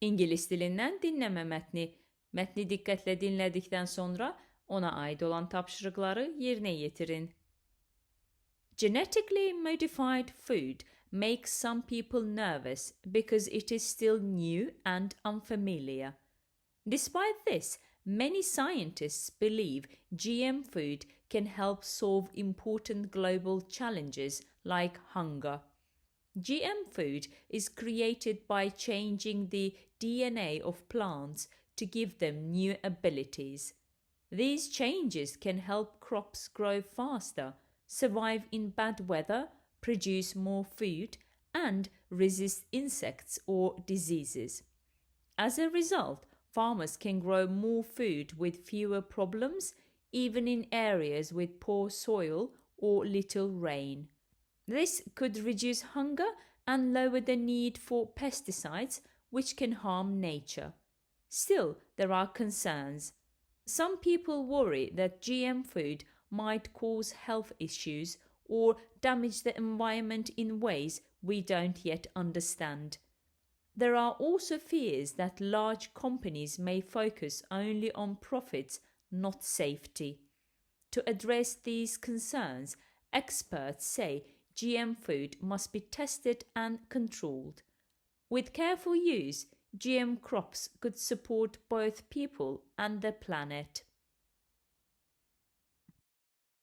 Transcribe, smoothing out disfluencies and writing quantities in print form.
İngilis dilinden dinleme metni. Metni dikkatle dinledikten sonra ona ait olan tapşırıkları yerine getirin. Genetically modified food makes some people nervous because it is still new and unfamiliar. Despite this, many scientists believe GM food can help solve important global challenges like hunger. GM food is created by changing the DNA of plants to give them new abilities. These changes can help crops grow faster, survive in bad weather, produce more food, and resist insects or diseases. As a result, farmers can grow more food with fewer problems, even in areas with poor soil or little rain. This could reduce hunger and lower the need for pesticides, which can harm nature. Still, there are concerns. Some people worry that GM food might cause health issues or damage the environment in ways we don't yet understand. There are also fears that large companies may focus only on profits, not safety. To address these concerns, experts say GM food must be tested and controlled. With careful use, GM crops could support both people and the planet.